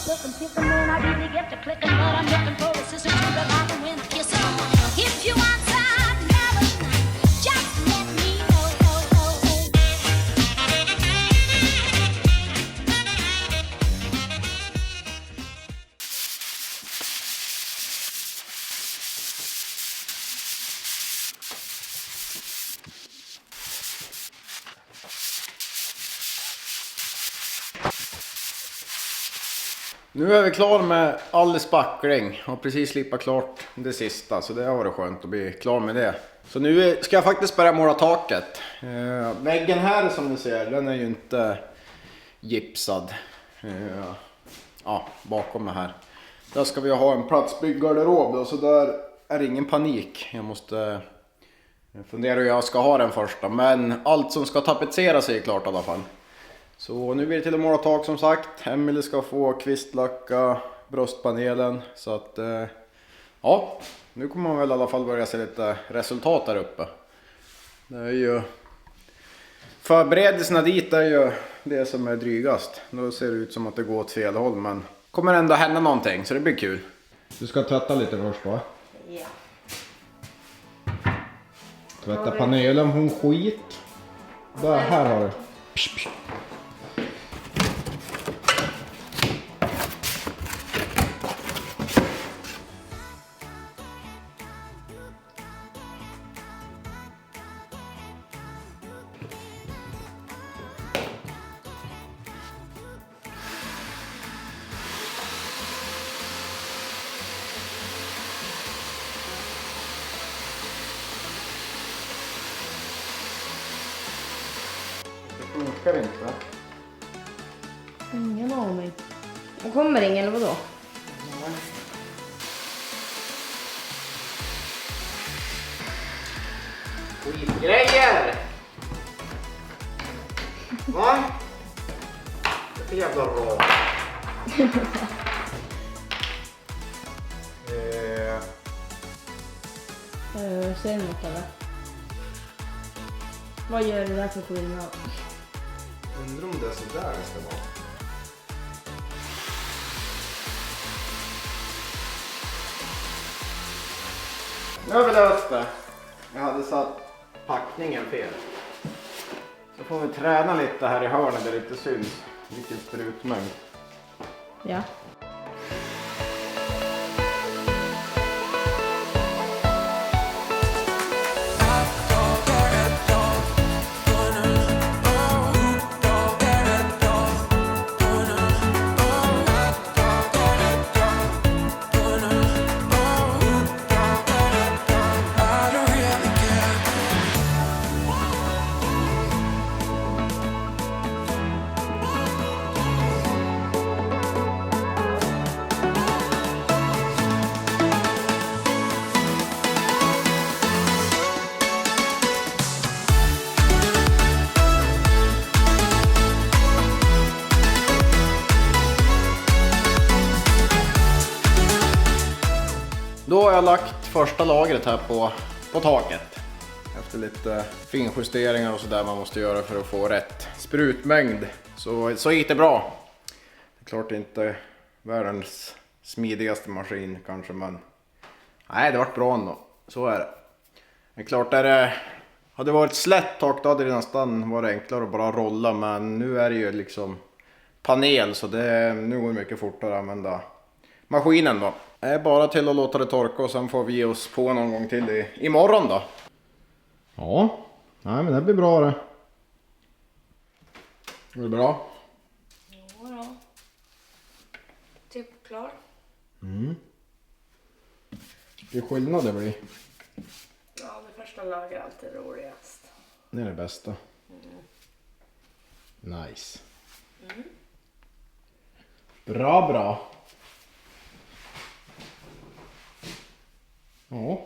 looking, picking when I really get to clicking, but I'm looking for a sister to revive and win a kiss. If you want some melon, just let me know. Nu är vi klar med all spackling och precis slippa klart det sista, så det har varit skönt att bli klar med det. Så nu ska jag faktiskt börja måla taket. Väggen här som ni ser, den är ju inte gipsad. Ja, bakom mig här. Där ska vi ha en platsbyggd garderob och så där är det ingen panik. Jag måste fundera hur jag ska ha den första, men allt som ska tapetseras är klart i alla fall. Så nu blir det till att måla tak som sagt. Emily ska få kvistlacka bröstpanelen. Så att ja, nu kommer man väl i alla fall börja se lite resultat där uppe. Det är ju förberedelserna dit är ju det som är drygast. Då ser det ut som att det går åt fel håll, men kommer ändå hända någonting så det blir kul. Du ska tvätta lite först va? Ja. Tvätta panelen, hon skit. Där, här har du. Psh, psh. Det funkar inte. Ingen aning. Och kommer ingen eller vadå? Nej. Skitgrejer! Va? Det är för jävla bra. Ser du något eller? Vad gör det där för skillnad? Undrar om det är så där det ska vara. Nu har vi löst det. Jag hade satt packningen fel. Så får vi träna lite här i hörnet där det inte syns vilken sprutmängd. Ja. Då har jag lagt första lagret här på taket. Efter lite finjusteringar och sådär man måste göra för att få rätt sprutmängd. Så gick det bra. Det är klart inte världens smidigaste maskin kanske, men nej, det vart bra ändå. Så är det. Det är klart hade det varit slätt tak då hade det nästan varit enklare att bara rolla, men nu är det ju liksom panel så nu går det mycket fortare att använda maskinen då. Det är bara till att låta det torka och sen får vi ge oss på någon gång till imorgon då. Ja, nej men det blir bra det. Det blir bra. Ja då. Typ klar. Det är skillnad det blir. Ja, det första laget är alltid roligast. Det är det bästa. Nice. Bra. Ja.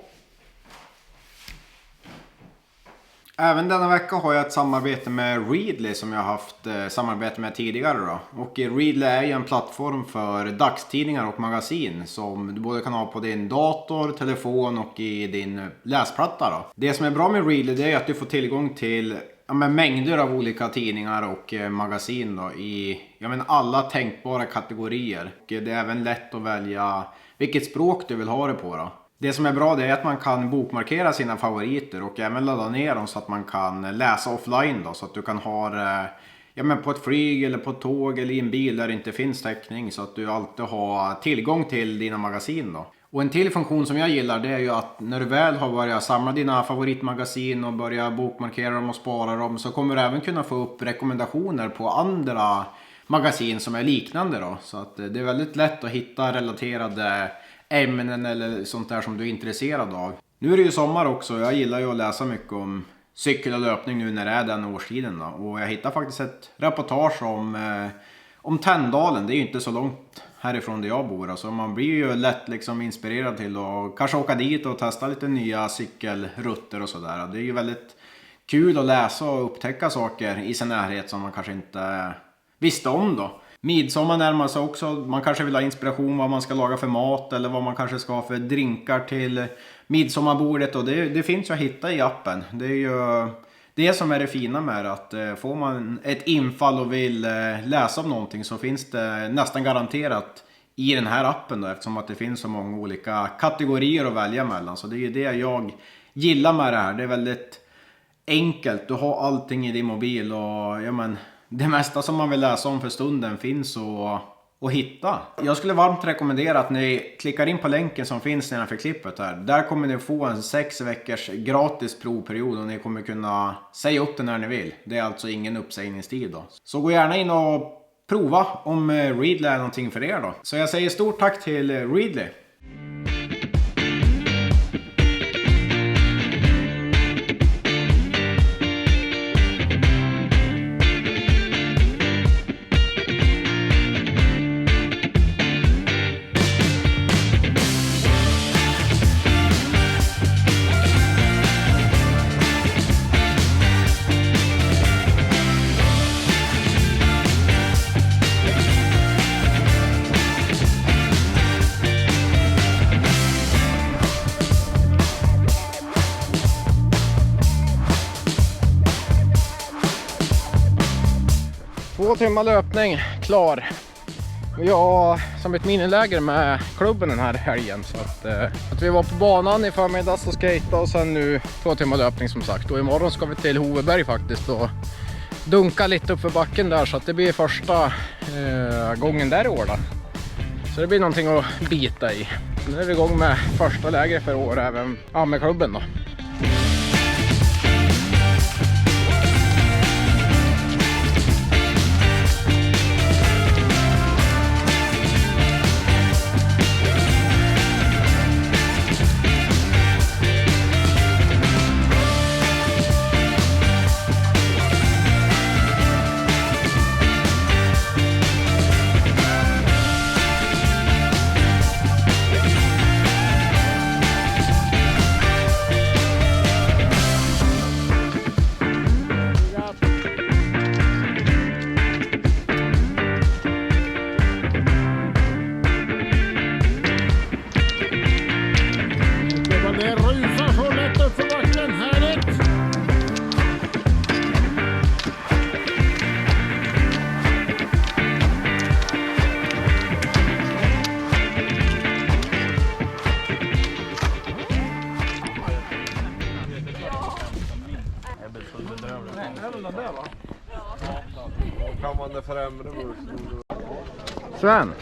Även denna vecka har jag ett samarbete med Readly som jag har haft samarbete med tidigare då. Och Readly är ju en plattform för dagstidningar och magasin som du både kan ha på din dator, telefon och i din läsplatta då. Det som är bra med Readly det är att du får tillgång till mängder av olika tidningar och magasin då, i alla tänkbara kategorier. Och det är även lätt att välja vilket språk du vill ha det på då. Det som är bra det är att man kan bokmarkera sina favoriter och även ladda ner dem så att man kan läsa offline då, så att du kan ha det på ett flyg eller på ett tåg eller i en bil där det inte finns täckning, så att du alltid har tillgång till dina magasin då. Och en till funktion som jag gillar, det är ju att när du väl har börjat samla dina favoritmagasin och börja bokmarkera dem och spara dem, så kommer du även kunna få upp rekommendationer på andra magasin som är liknande då. Så att det är väldigt lätt att hitta relaterade ämnen eller sånt där som du är intresserad av. Nu är det ju sommar också, jag gillar ju att läsa mycket om cykel och löpning nu när det är den årstiden då. Och jag hittade faktiskt ett reportage om Tänndalen. Det är ju inte så långt härifrån där jag bor. Alltså man blir ju lätt liksom inspirerad till att kanske åka dit och testa lite nya cykelrutter och sådär. Det är ju väldigt kul att läsa och upptäcka saker i sin närhet som man kanske inte visste om då. Midsommar närmar sig också. Man kanske vill ha inspiration vad man ska laga för mat eller vad man kanske ska ha för drinkar till midsommarbordet. Och det finns ju att hitta i appen. Det är ju det som är det fina med det, att får man ett infall och vill läsa om någonting så finns det nästan garanterat i den här appen då, eftersom att det finns så många olika kategorier att välja mellan. Så det är ju det jag gillar med det här. Det är väldigt enkelt. Du har allting i din mobil och det mesta som man vill läsa om för stunden finns att hitta. Jag skulle varmt rekommendera att ni klickar in på länken som finns nedanför klippet här. Där kommer ni få en 6 veckors gratis provperiod och ni kommer kunna säga upp den när ni vill. Det är alltså ingen uppsägningstid då. Så gå gärna in och prova om Readly är någonting för er då. Så jag säger stort tack till Readly. Två timmar löpning klar. Vi har som ett miniläger med klubben den här helgen. Så att vi var på banan i förmiddags och skejta och sen nu 2 timmar löpning som sagt. Och imorgon ska vi till Hoveberg faktiskt och dunka lite upp för backen där, så att det blir första gången där i år då. Så det blir någonting att bita i. Nu är vi igång med första läger för år även med klubben då. Sven,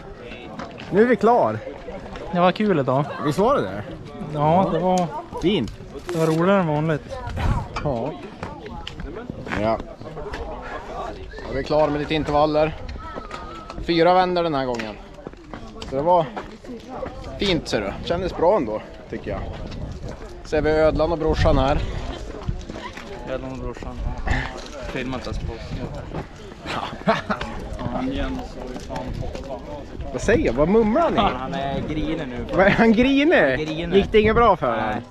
nu är vi klar. Det var kul idag. Visst var det? Ja, det var fint. Det var roligare än vanligt. Ja. Ja. Vi är klara med lite intervaller. 4 vändor den här gången. Så det var fint, ser du. Kändes bra ändå, tycker jag. Ser vi Ödlan och brorsan här. Ödlan och brorsan. Filmat oss på. Vad säger jag? Vad mumlar ni? Han är griner nu. Vad är han griner? Gick det inget bra för dig?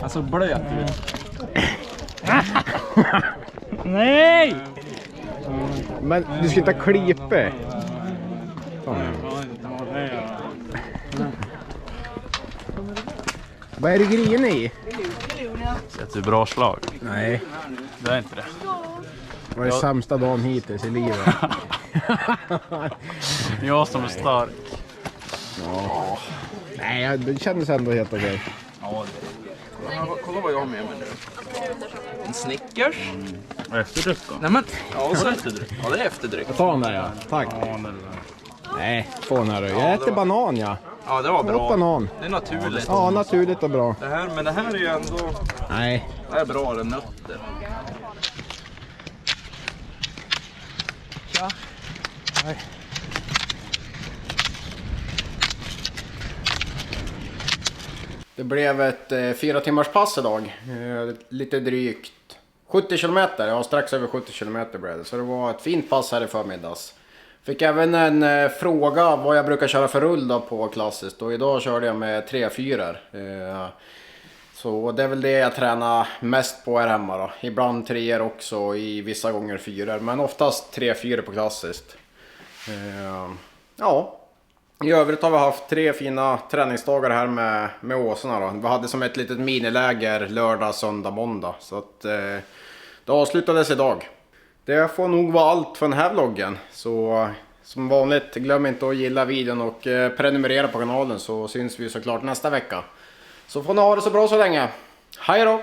Han såg blöt ut. Nej! Men du ska inte klipa. Vad är du grinig i? Sätter du bra slag? Nej. Det är inte det. var det sämsta dagen hittills i livet. Jag som är stark. Ja. Nej, det kändes ändå helt okej. Ja, Kolla vad jag har med mig nu. En Snickers. Efterdryck då? Nej men, ja, så efterdryck. Ja, det är efterdryck. Ta den där, ja. Tack. Ja, det är det. Nej, få den här då. Jag äter banan, ja. Ja, det var Åt bra. banan. Det är naturligt. Ja, naturligt och bra. Men det här är ju ändå... Nej. Det är bra, det är nötter. Ja. Nej. Det blev ett 4 timmars pass idag. Lite drygt 70 kilometer. Ja, strax över 70 kilometer blev det. Så det var ett fint pass här i förmiddags. Fick även en fråga vad jag brukar köra för rull då på klassiskt. Och idag körde jag med 3-4. Så det är väl det jag tränar mest på här hemma då. Ibland 3 också, i vissa gånger 4. Men oftast 3-4 på klassiskt. Ja. I övrigt har vi haft 3 fina träningsdagar här med åsarna då. Vi hade som ett litet miniläger lördag, söndag, måndag. Så att det avslutades idag. Det får nog vara allt för den här vloggen. Så som vanligt, glöm inte att gilla videon och prenumerera på kanalen, så syns vi såklart nästa vecka. Så får ni ha det så bra så länge. Hej då!